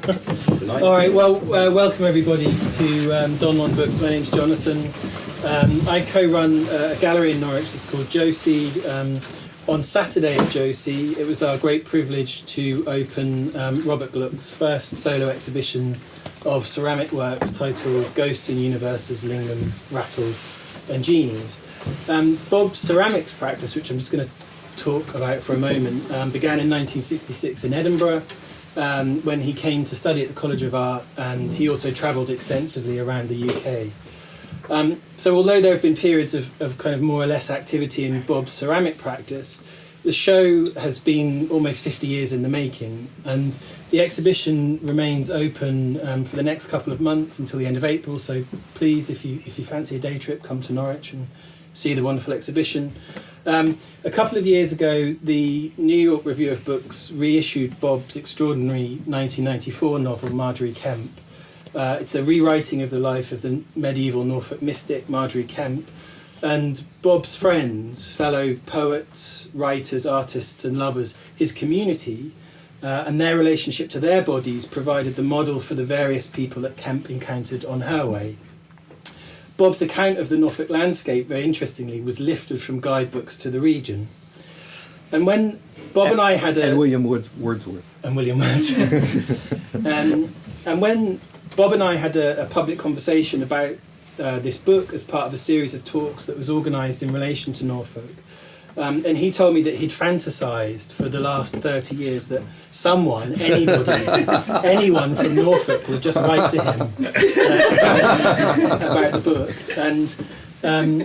All right, well, welcome everybody to Donlon Books. My name's Jonathan. I co-run a gallery in Norwich that's called Josey. On Saturday at Josey, it was our great privilege to open Robert Glück's first solo exhibition of ceramic works titled Ghosts and Universes, Lingams, Rattles and Genies. Bob's ceramics practice, which I'm just going to talk about for a moment, began in 1966 in Edinburgh when he came to study at the College of Art, and he also travelled extensively around the UK. So although there have been periods of kind of more or less activity in Bob's ceramic practice, the show has been almost 50 years in the making, and the exhibition remains open for the next couple of months until the end of April. So please, if you fancy a day trip, come to Norwich and see the wonderful exhibition. A couple of years ago, the New York Review of Books reissued Bob's extraordinary 1994 novel, Margery Kempe. It's a rewriting of the life of the medieval Norfolk mystic Margery Kempe, and Bob's friends, fellow poets, writers, artists and lovers, his community, and their relationship to their bodies provided the model for the various people that Kempe encountered on her way. Bob's account of the Norfolk landscape, very interestingly, was lifted from guidebooks to the region. And when Bob and I had a... And William Wordsworth. And William Wordsworth. And when Bob and I had a public conversation about this book as part of a series of talks that was organised in relation to Norfolk. And he told me that he'd fantasised for the last 30 years that someone, anybody, anyone from Norfolk would just write to him about the book. And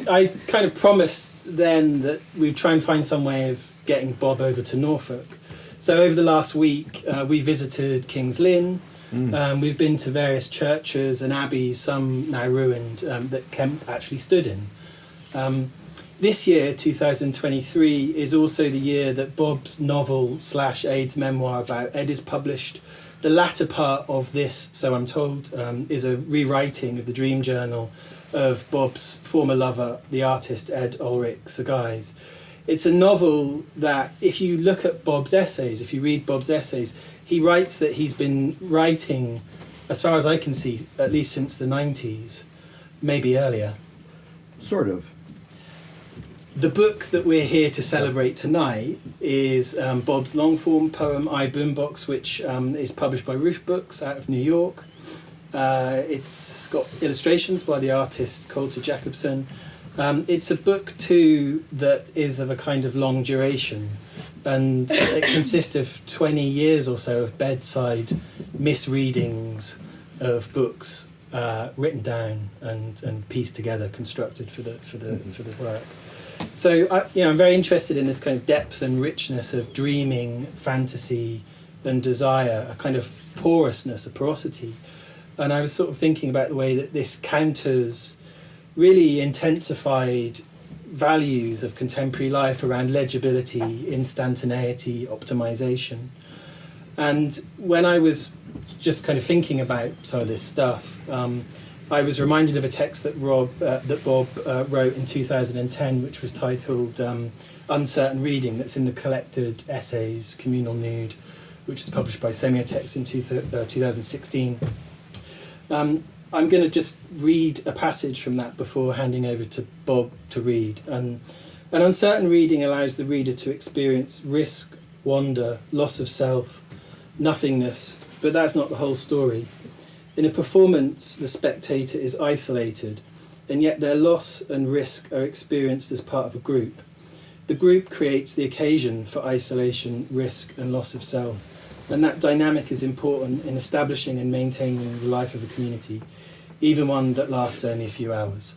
I kind of promised then that we'd try and find some way of getting Bob over to Norfolk. So over the last week, we visited King's Lynn. We've been to various churches and abbeys, some now ruined, that Kempe actually stood in. This year, 2023, is also the year that Bob's novel / AIDS memoir about Ed is published. The latter part of this, so I'm told, is a rewriting of the dream journal of Bob's former lover, the artist Ed Ulrich Sagai's. It's a novel that, if you look at Bob's essays, if you read Bob's essays, he writes that he's been writing, as far as I can see, at least since the 90s, maybe earlier. Sort of. The book that we're here to celebrate tonight is Bob's long-form poem, I, Boombox, which is published by Roof Books out of New York. It's got illustrations by the artist Coulter Jacobson. It's a book, too, that is of a kind of long duration, and it consists of 20 years or so of bedside misreadings of books written down and pieced together, constructed for the work. So I'm very interested in this kind of depth and richness of dreaming, fantasy, and desire, a kind of porousness, a porosity. And I was sort of thinking about the way that this counters really intensified values of contemporary life around legibility, instantaneity, optimization. And when I was just kind of thinking about some of this stuff, I was reminded of a text that Bob wrote in 2010, which was titled Uncertain Reading, that's in the collected essays Communal Nude, which was published by Semiotext in 2016. I'm going to just read a passage from that before handing over to Bob to read. An uncertain reading allows the reader to experience risk, wonder, loss of self, nothingness, but that's not the whole story. In a performance, the spectator is isolated, and yet their loss and risk are experienced as part of a group. The group creates the occasion for isolation, risk, and loss of self, and that dynamic is important in establishing and maintaining the life of a community, even one that lasts only a few hours.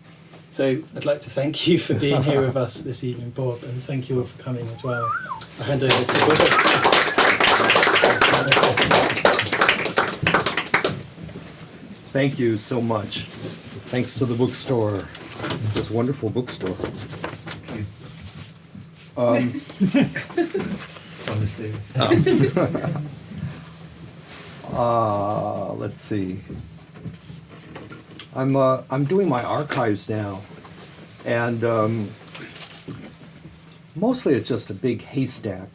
So I'd like to thank you for being here with us this evening, Bob, and thank you all for coming as well. I hand over to Bob. Thank you so much. Thanks to the bookstore, this wonderful bookstore. On the stairs. Let's see. I'm doing my archives now, and mostly it's just a big haystack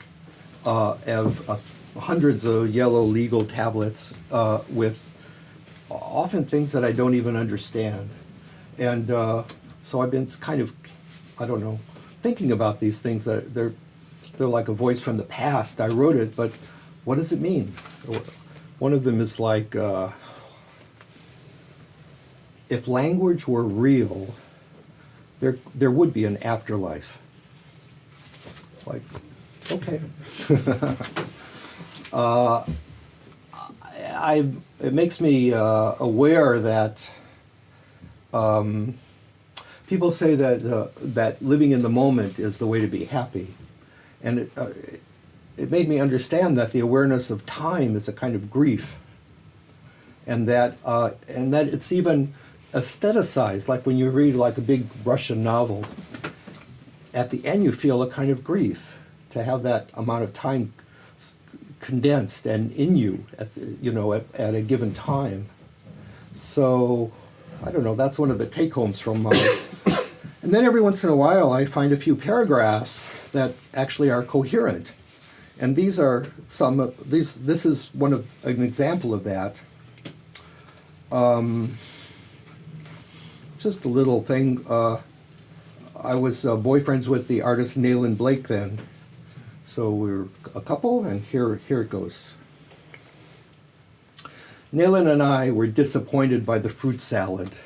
of hundreds of yellow legal tablets with often things that I don't even understand. And so I've been kind of, I don't know, thinking about these things that they're like a voice from the past. I wrote it, but what does it mean? One of them is like, if language were real, there would be an afterlife. Like, okay. It makes me aware that people say that living in the moment is the way to be happy, and it made me understand that the awareness of time is a kind of grief, and that it's even aestheticized. Like when you read like a big Russian novel, at the end you feel a kind of grief to have that amount of time condensed and in you at a given time. So I don't know, that's one of the take-homes from and then every once in a while I find a few paragraphs that actually are coherent, and these are this is an example of that. Just a little thing. I was boyfriends with the artist Nayland Blake then. So we were a couple, and here it goes. Nayland and I were disappointed by the fruit salad.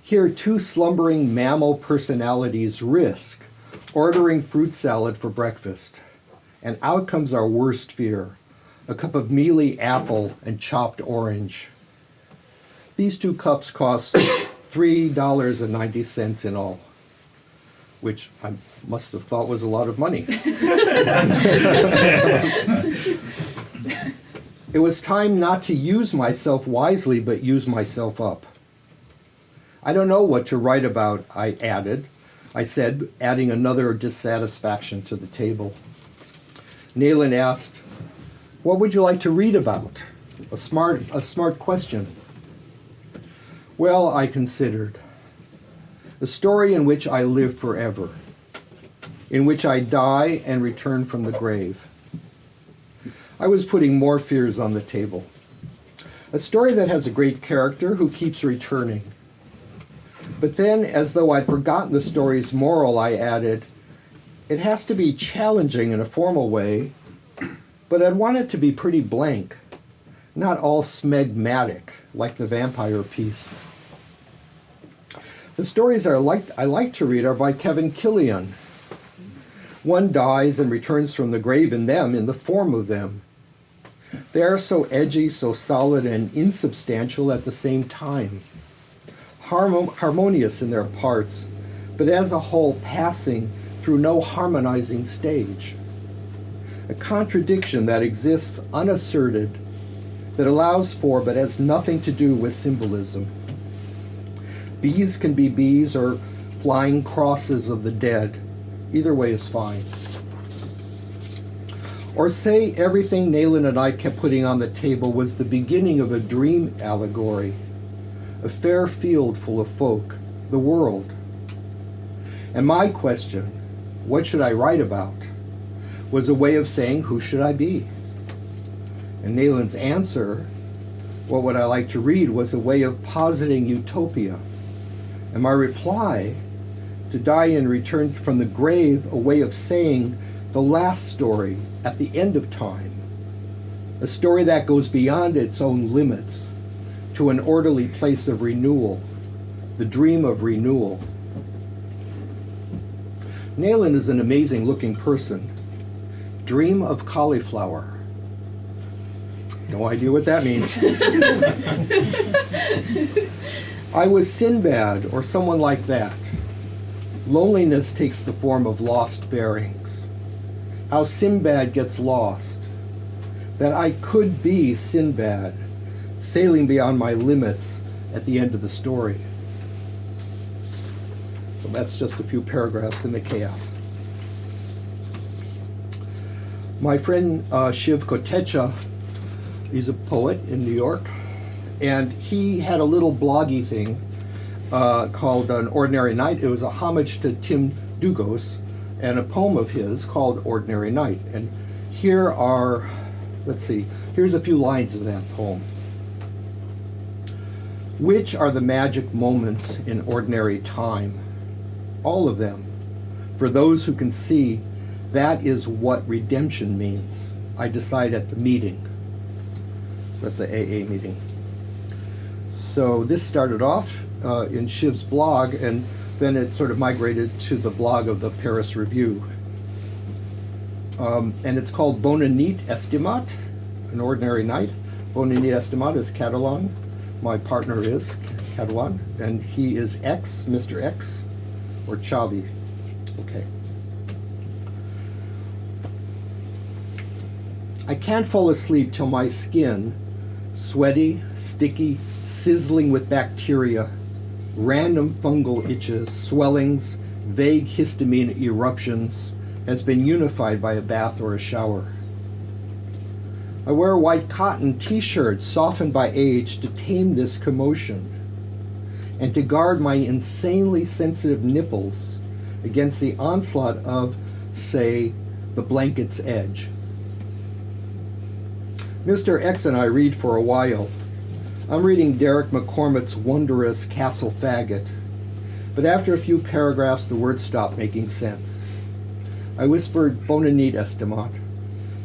Here, two slumbering mammal personalities risk ordering fruit salad for breakfast, and out comes our worst fear, a cup of mealy apple and chopped orange. These two cups cost $3.90 in all, which I must have thought was a lot of money. It was time not to use myself wisely, but use myself up. I don't know what to write about, I said, adding another dissatisfaction to the table. Nayland asked, "What would you like to read about?" A smart question. Well, I considered. A story in which I live forever, in which I die and return from the grave. I was putting more fears on the table. A story that has a great character who keeps returning. But then, as though I'd forgotten the story's moral, I added, it has to be challenging in a formal way, but I'd want it to be pretty blank, not all smegmatic like the vampire piece. The stories I like to read are by Kevin Killian. One dies and returns from the grave in them, in the form of them. They are so edgy, so solid, and insubstantial at the same time. Harmonious in their parts, but as a whole passing through no harmonizing stage. A contradiction that exists unasserted, that allows for but has nothing to do with symbolism. Bees can be bees or flying crosses of the dead. Either way is fine. Or say everything Nayland and I kept putting on the table was the beginning of a dream allegory, a fair field full of folk, the world. And my question, what should I write about, was a way of saying, who should I be? And Nayland's answer, what would I like to read, was a way of positing utopia. And my reply, to die and return from the grave, a way of saying the last story at the end of time, a story that goes beyond its own limits to an orderly place of renewal, the dream of renewal. Nayland is an amazing looking person. Dream of cauliflower. No idea what that means. I was Sinbad or someone like that. Loneliness takes the form of lost bearings. How Sinbad gets lost. That I could be Sinbad, sailing beyond my limits at the end of the story. So that's just a few paragraphs in the chaos. My friend Shiv Kotecha, he's a poet in New York, and he had a little bloggy thing called An Ordinary Night. It was a homage to Tim Dugos and a poem of his called Ordinary Night. And Here are, let's see, here's a few lines of that poem. Which are the magic moments in ordinary time? All of them. For those who can see, that is what redemption means. I decide at the meeting. That's an AA meeting. So this started off in Shiv's blog, and then it sort of migrated to the blog of the Paris Review. And it's called Bona Nit Estimat, an ordinary night. Bona Nit Estimat is Catalan. My partner is Catalan, and he is X, Mr. X, or Xavi. Okay. I can't fall asleep till my skin, sweaty, sticky, sizzling with bacteria, random fungal itches, swellings, vague histamine eruptions, has been unified by a bath or a shower. I wear a white cotton t-shirt softened by age to tame this commotion and to guard my insanely sensitive nipples against the onslaught of, say, the blanket's edge. Mr. X and I read for a while. I'm reading Derek McCormick's wondrous Castle Faggot, but after a few paragraphs the words stop making sense. I whispered Bona Nit Estimat.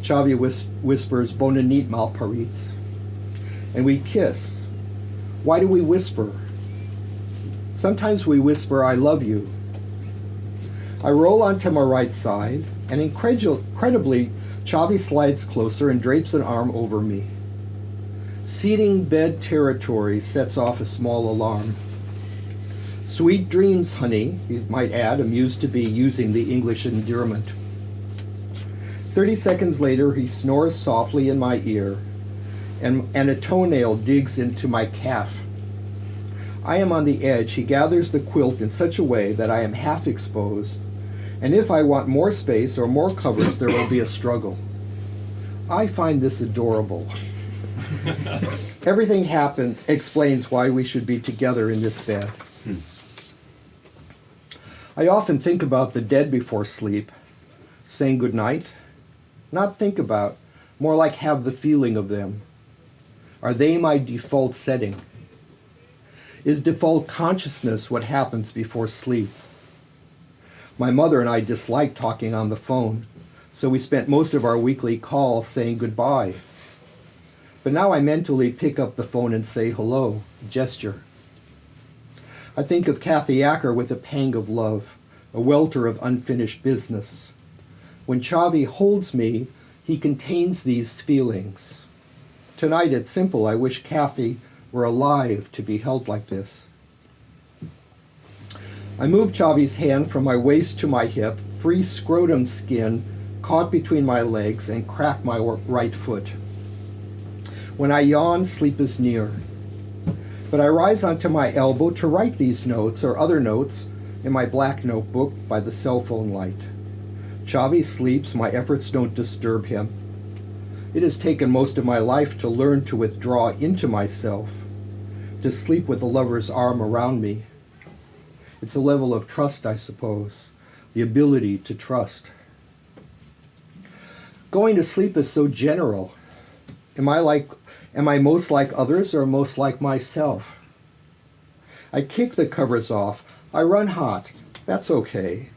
Xavi whispers Bona Nit Malparits. And we kiss. Why do we whisper? Sometimes we whisper, I love you. I roll onto my right side, and incredibly, Xavi slides closer and drapes an arm over me. Ceding bed territory sets off a small alarm. Sweet dreams, honey, he might add, amused to be using the English endearment. 30 seconds later, he snores softly in my ear, and a toenail digs into my calf. I am on the edge. He gathers the quilt in such a way that I am half exposed, and if I want more space or more covers, there will be a struggle. I find this adorable. Everything happened explains why we should be together in this bed. I often think about the dead before sleep, saying goodnight. Not think about, more like have the feeling of them. Are they my default setting? Is default consciousness what happens before sleep? My mother and I dislike talking on the phone, so we spent most of our weekly calls saying goodbye. But now I mentally pick up the phone and say hello, gesture. I think of Kathy Acker with a pang of love, a welter of unfinished business. When Xavi holds me, he contains these feelings. Tonight it's simple. I wish Kathy were alive to be held like this. I move Xavi's hand from my waist to my hip, free scrotum skin caught between my legs, and crack my right foot. When I yawn, sleep is near. But I rise onto my elbow to write these notes or other notes in my black notebook by the cell phone light. Xavi sleeps, my efforts don't disturb him. It has taken most of my life to learn to withdraw into myself, to sleep with a lover's arm around me. It's a level of trust, I suppose, the ability to trust. Going to sleep is so general. Am I most like others or most like myself? I kick the covers off. I run hot. That's okay.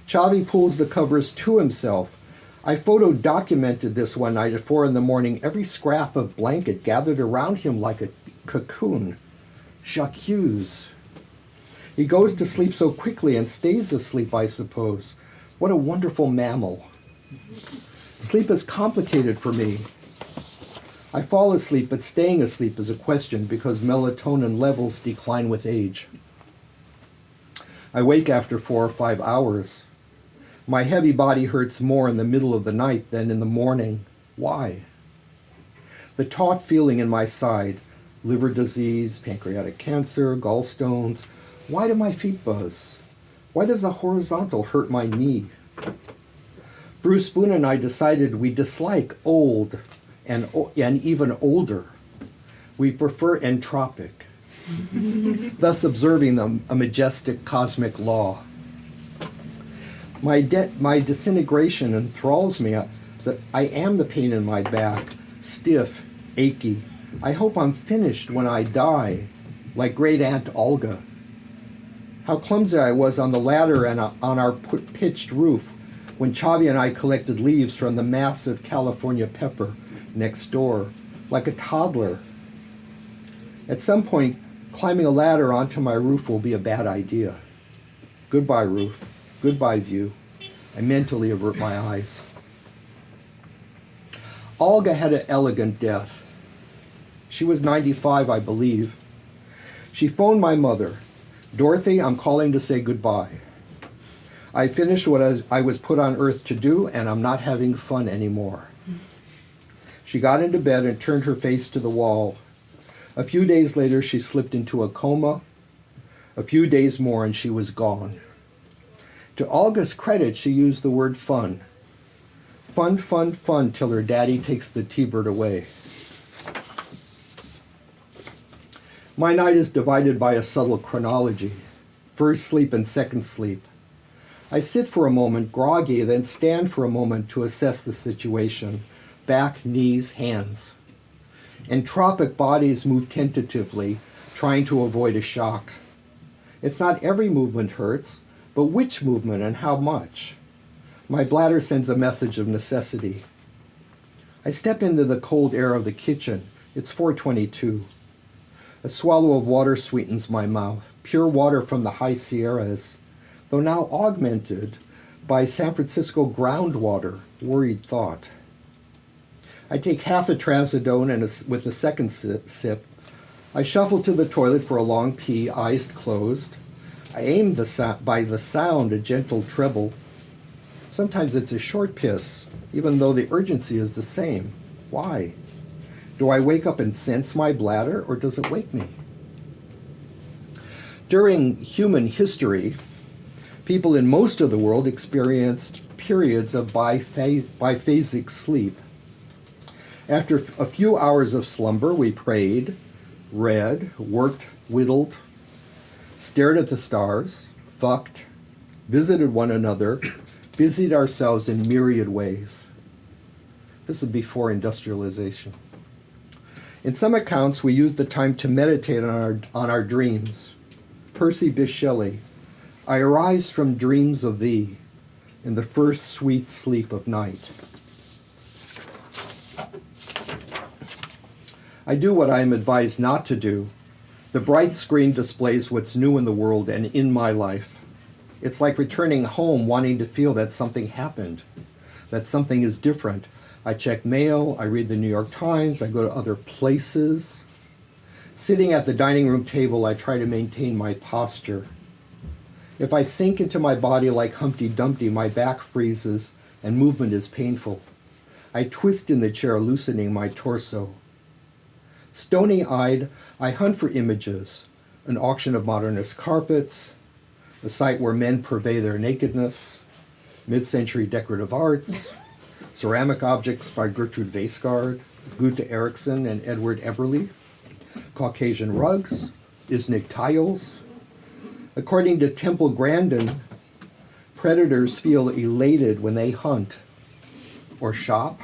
Xavi pulls the covers to himself. I photo-documented this one night at 4 a.m, every scrap of blanket gathered around him like a cocoon. J'accuse. He goes to sleep so quickly and stays asleep, I suppose. What a wonderful mammal. Sleep is complicated for me. I fall asleep, but staying asleep is a question because melatonin levels decline with age. I wake after 4 or 5 hours. My heavy body hurts more in the middle of the night than in the morning. Why? The taut feeling in my side, liver disease, pancreatic cancer, gallstones. Why do my feet buzz? Why does the horizontal hurt my knee? Bruce Boone and I decided we dislike old and even older. We prefer entropic, thus observing a majestic cosmic law. My disintegration enthralls me. I am the pain in my back, stiff, achy. I hope I'm finished when I die, like great Aunt Olga. How clumsy I was on the ladder and on our pitched roof when Chavi and I collected leaves from the massive California pepper next door, like a toddler. At some point, climbing a ladder onto my roof will be a bad idea. Goodbye, roof. Goodbye, view. I mentally avert my eyes. Olga had an elegant death. She was 95, I believe. She phoned my mother. Dorothy, I'm calling to say goodbye. I finished what I was put on earth to do, and I'm not having fun anymore. She got into bed and turned her face to the wall. A few days later, she slipped into a coma. A few days more, and she was gone. To Olga's credit, she used the word fun. Fun, fun, fun, till her daddy takes the T-bird away. My night is divided by a subtle chronology. First sleep and second sleep. I sit for a moment, groggy, then stand for a moment to assess the situation. Back, knees, hands. Entropic bodies move tentatively, trying to avoid a shock. It's not every movement hurts, but which movement and how much? My bladder sends a message of necessity. I step into the cold air of the kitchen. It's 4:22. A swallow of water sweetens my mouth, pure water from the high Sierras, though now augmented by San Francisco groundwater, worried thought. I take half a trazodone and with a second sip. I shuffle to the toilet for a long pee, eyes closed. I aim by the sound a gentle treble. Sometimes it's a short piss, even though the urgency is the same. Why? Do I wake up and sense my bladder, or does it wake me? During human history, people in most of the world experienced periods of biphasic sleep. After a few hours of slumber, we prayed, read, worked, whittled, stared at the stars, fucked, visited one another, busied ourselves in myriad ways. This is before industrialization. In some accounts, we used the time to meditate on our dreams. Percy Bysshe Shelley, I arise from dreams of thee in the first sweet sleep of night. I do what I am advised not to do. The bright screen displays what's new in the world and in my life. It's like returning home wanting to feel that something happened, that something is different. I check mail, I read the New York Times, I go to other places. Sitting at the dining room table, I try to maintain my posture. If I sink into my body like Humpty Dumpty, my back freezes and movement is painful. I twist in the chair, loosening my torso. Stony-eyed, I hunt for images, an auction of modernist carpets, a site where men purvey their nakedness, mid-century decorative arts, ceramic objects by Gertrude Vaisgaard, Gute Eriksson, and Edward Eberle, Caucasian rugs, Isnik tiles. According to Temple Grandin, predators feel elated when they hunt or shop.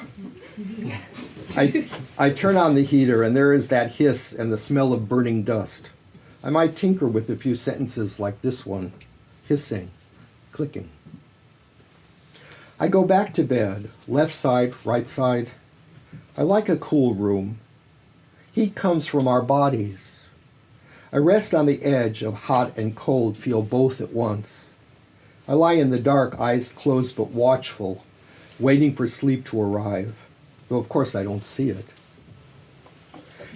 I turn on the heater and there is that hiss and the smell of burning dust. I might tinker with a few sentences like this one, hissing, clicking. I go back to bed, left side, right side. I like a cool room. Heat comes from our bodies. I rest on the edge of hot and cold, feel both at once. I lie in the dark, eyes closed but watchful, waiting for sleep to arrive, though of course I don't see it.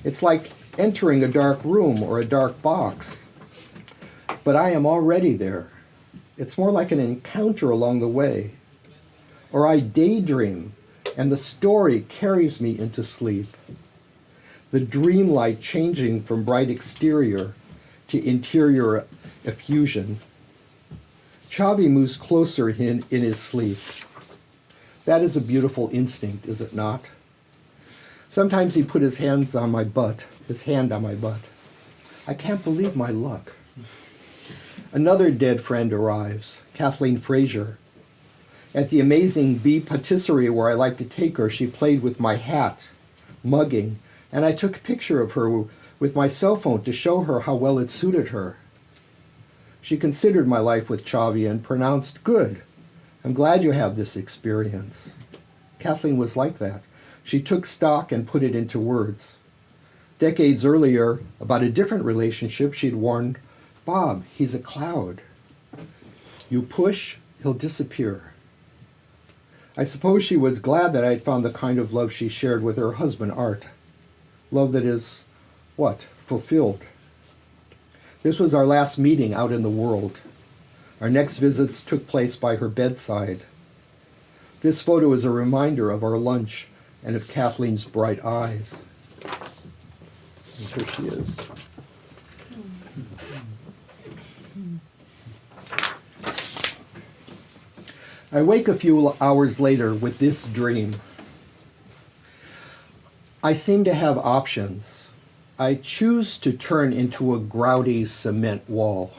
It's like entering a dark room or a dark box, but I am already there. It's more like an encounter along the way. Or I daydream, and the story carries me into sleep. The dream light changing from bright exterior to interior effusion. Chavi moves closer in his sleep. That is a beautiful instinct, is it not? Sometimes he put his hand on my butt. I can't believe my luck. Another dead friend arrives, Kathleen Fraser. At the amazing bee patisserie where I like to take her, she played with my hat, mugging, and I took a picture of her with my cell phone to show her how well it suited her. She considered my life with Chavi and pronounced, "Good. I'm glad you have this experience." Kathleen was like that. She took stock and put it into words. Decades earlier, about a different relationship, she'd warned, "Bob, he's a cloud. You push, he'll disappear." I suppose she was glad that I'd found the kind of love she shared with her husband, Art. Love that is, what? Fulfilled. This was our last meeting out in the world. Our next visits took place by her bedside. This photo is a reminder of our lunch and of Kathleen's bright eyes. And here she is. I wake a few hours later with this dream. I seem to have options. I choose to turn into a grouty cement wall.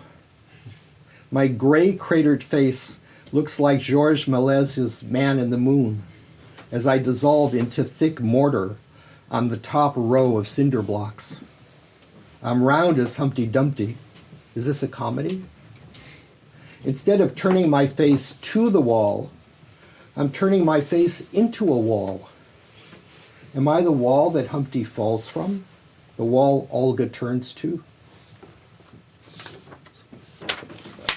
My gray cratered face looks like Georges Méliès's Man in the Moon as I dissolve into thick mortar on the top row of cinder blocks. I'm round as Humpty Dumpty. Is this a comedy? Instead of turning my face to the wall, I'm turning my face into a wall. Am I the wall that Humpty falls from? The wall Olga turns to?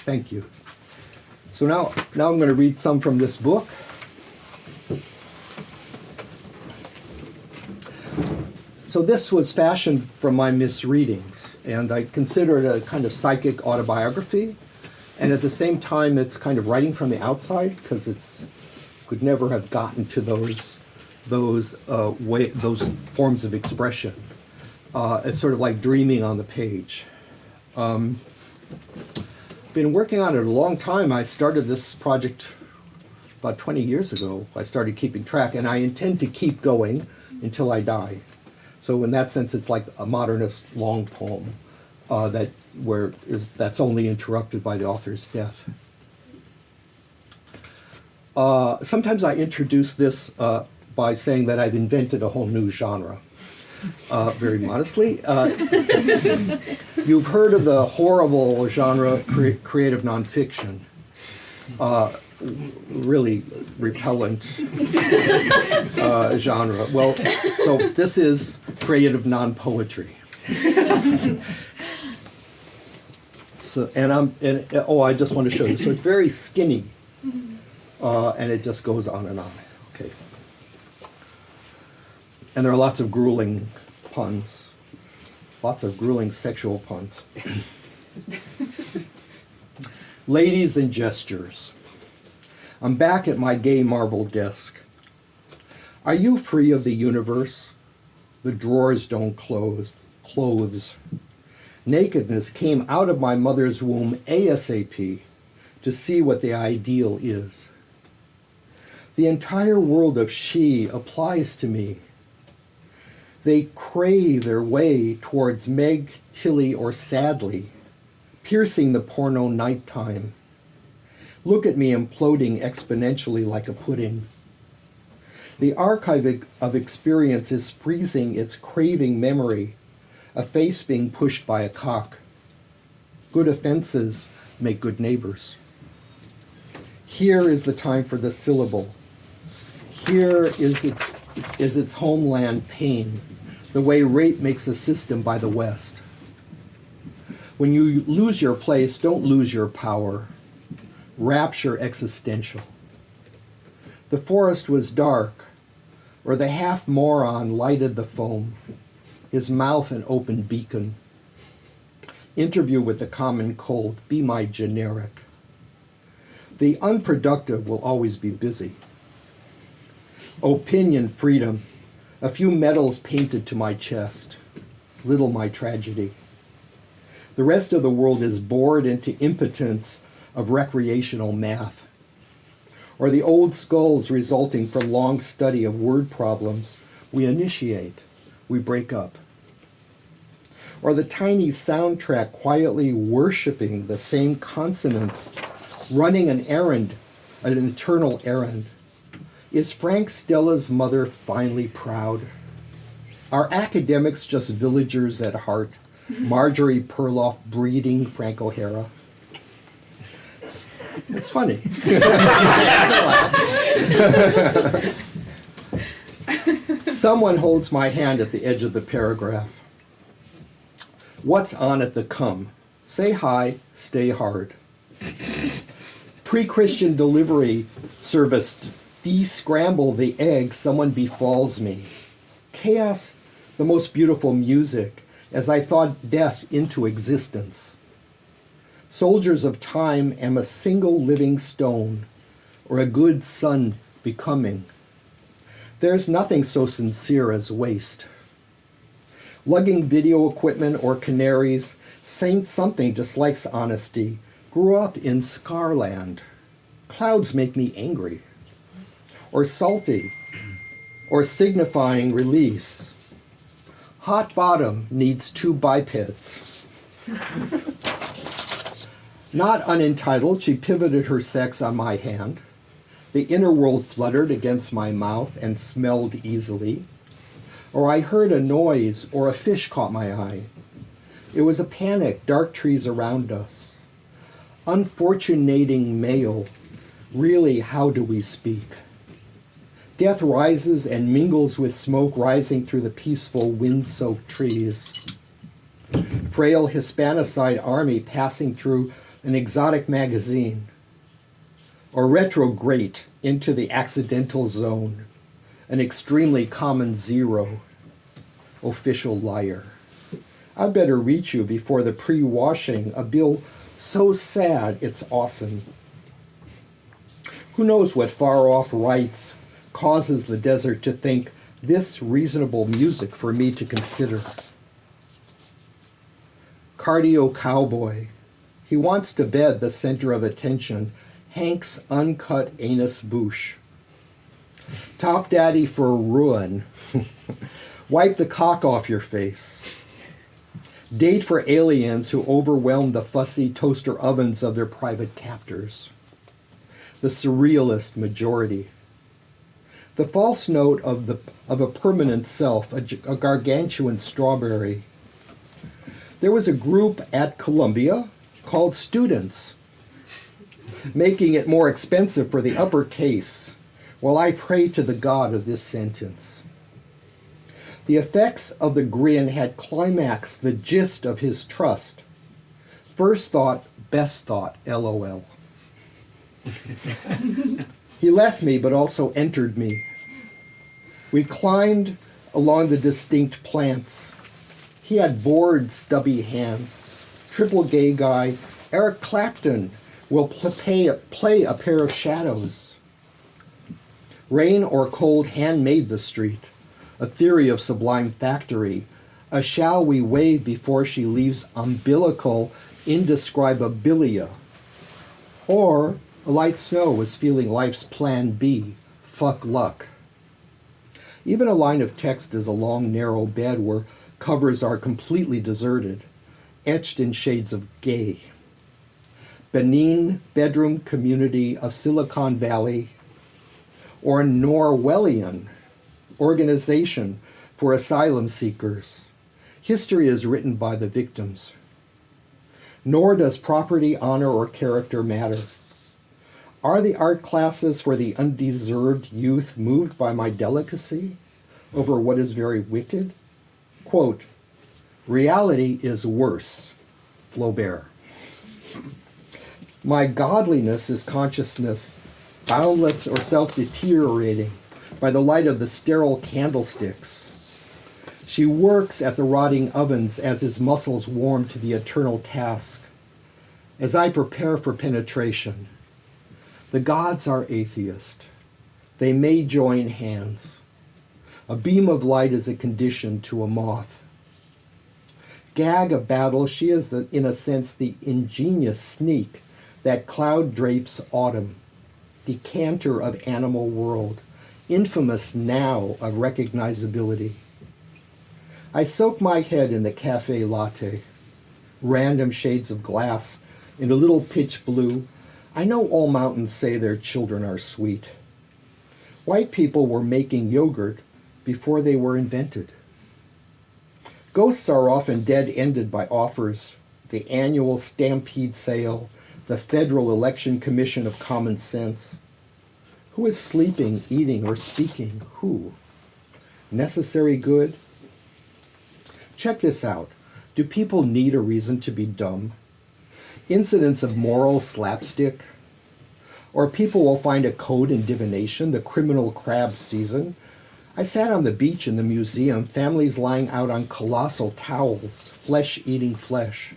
Thank you. So now I'm going to read some from this book. So this was fashioned from my misreadings, and I consider it a kind of psychic autobiography. And at the same time, it's kind of writing from the outside because it's could never have gotten to those forms of expression. It's sort of like dreaming on the page. Been working on it a long time. I started this project about 20 years ago. I started keeping track, and I intend to keep going until I die. So in that sense, it's like a modernist long poem that's only interrupted by the author's death. Sometimes I introduce this by saying that I've invented a whole new genre, very modestly. You've heard of the horrible genre creative nonfiction, really repellent genre. Well, so this is creative non-poetry. So, I just want to show you. So it's very skinny, and it just goes on and on. Okay. And there are lots of grueling puns, lots of grueling sexual puns. Ladies and gestures. I'm back at my gay marble desk. Are you free of the universe? The drawers don't close. Clothes. Nakedness came out of my mother's womb ASAP to see what the ideal is. The entire world of she applies to me. They crave their way towards Meg, Tilly, or Sadly, piercing the porno nighttime. Look at me imploding exponentially like a pudding. The archive of experience is freezing its craving memory, a face being pushed by a cock. Good offenses make good neighbors. Here is the time for the syllable. Here is its homeland pain, the way rape makes a system by the West. When you lose your place, don't lose your power. Rapture existential. The forest was dark, or the half-moron lighted the foam, his mouth an open beacon. Interview with the common cold, be my generic. The unproductive will always be busy. Opinion freedom, a few medals painted to my chest, little my tragedy. The rest of the world is bored into impotence of recreational math, or the old skulls resulting from long study of word problems we initiate, we break up, or the tiny soundtrack quietly worshiping the same consonants, running an errand an eternal errand. Is Frank Stella's mother finally proud? Are academics just villagers at heart? Margery Perloff breeding Frank O'Hara? It's funny. Someone holds my hand at the edge of the paragraph. What's on at the come? Say hi, stay hard. Pre-Christian delivery service, de-scramble the egg, someone befalls me. Chaos, the most beautiful music, as I thought death into existence. Soldiers of time am a single living stone, or a good sun becoming. There's nothing so sincere as waste. Lugging video equipment or canaries, saying something dislikes honesty, grew up in Scarland. Clouds make me angry. Or salty, or signifying release. Hot bottom needs 2 bipeds. Not unentitled, she pivoted her sex on my hand. The inner world fluttered against my mouth and smelled easily. Or I heard a noise, or a fish caught my eye. It was a panic, dark trees around us. Unfortunating male, really, how do we speak? Death rises and mingles with smoke rising through the peaceful, wind-soaked trees. Frail Hispanicide army passing through an exotic magazine. Or retrograde into the accidental zone, an extremely common zero, official liar. I better reach you before the pre-washing, a bill so sad it's awesome. Who knows what far-off rights causes the desert to think this reasonable music for me to consider. Cardio cowboy. He wants to bed the center of attention. Hank's uncut anus bouche. Top daddy for ruin. Wipe the cock off your face. Date for aliens who overwhelm the fussy toaster ovens of their private captors. The surrealist majority. The false note of a permanent self, a gargantuan strawberry. There was a group at Columbia called Students, making it more expensive for the uppercase, while I pray to the God of this sentence. The effects of the grin had climaxed the gist of his trust. First thought, best thought, LOL. He left me, but also entered me. We climbed along the distinct plants. He had bored, stubby hands. Triple gay guy, Eric Clapton, will play a pair of shadows. Rain or cold handmade the street, a theory of sublime factory, a shall we wave before she leaves umbilical indescribabilia. Or a light snow was feeling life's plan B, fuck luck. Even a line of text is a long, narrow bed where covers are completely deserted, etched in shades of gay. Benin bedroom community of Silicon Valley, or Norwellian organization for asylum seekers. History is written by the victims. Nor does property, honor, or character matter. Are the art classes for the undeserved youth moved by my delicacy over what is very wicked? Quote, reality is worse, Flaubert. My godliness is consciousness, boundless or self-deteriorating by the light of the sterile candlesticks. She works at the rotting ovens as his muscles warm to the eternal task. As I prepare for penetration, the gods are atheist. They may join hands. A beam of light is a condition to a moth. Gag of battle, she is, in a sense, the ingenious sneak that cloud drapes autumn, decanter of animal world, infamous now of recognizability. I soak my head in the cafe latte, random shades of glass in a little pitch blue. I know all mountains say their children are sweet. White people were making yogurt before they were invented. Ghosts are often dead-ended by offers, the annual stampede sale, the Federal Election Commission of Common Sense. Who is sleeping, eating, or speaking? Who? Necessary good? Check this out. Do people need a reason to be dumb? Incidents of moral slapstick? Or people will find a code in divination, the criminal crab season? I sat on the beach in the museum, families lying out on colossal towels, flesh eating flesh.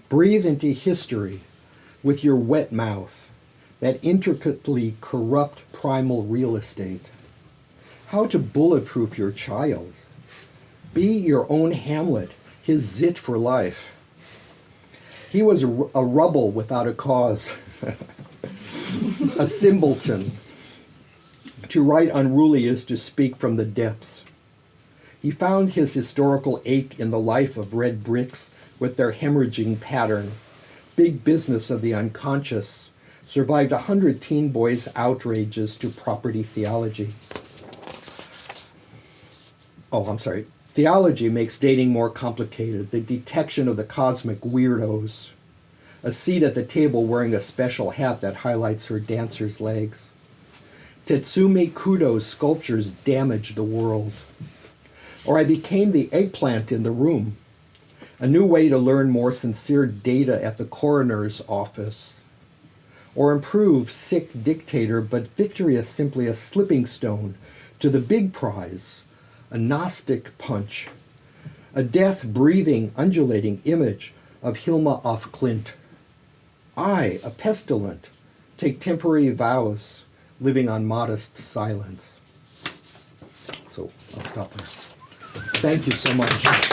Breathe into history with your wet mouth, that intricately corrupt primal real estate. How to bulletproof your child. Be your own Hamlet, his zit for life. He was a rubble without a cause, a simpleton. To write unruly is to speak from the depths. He found his historical ache in the life of red bricks with their hemorrhaging pattern. Big business of the unconscious. Survived 100 teen boys' outrages to property theology. Theology makes dating more complicated. The detection of the cosmic weirdos. A seat at the table wearing a special hat that highlights her dancer's legs. Tetsumi Kudo's sculptures damaged the world. Or I became the eggplant in the room. A new way to learn more sincere data at the coroner's office. Or improve sick dictator, but victory is simply a slipping stone to the big prize, a Gnostic punch, a death-breathing, undulating image of Hilma af Klint. I, a pestilent, take temporary vows, living on modest silence. So I'll stop there. Thank you so much.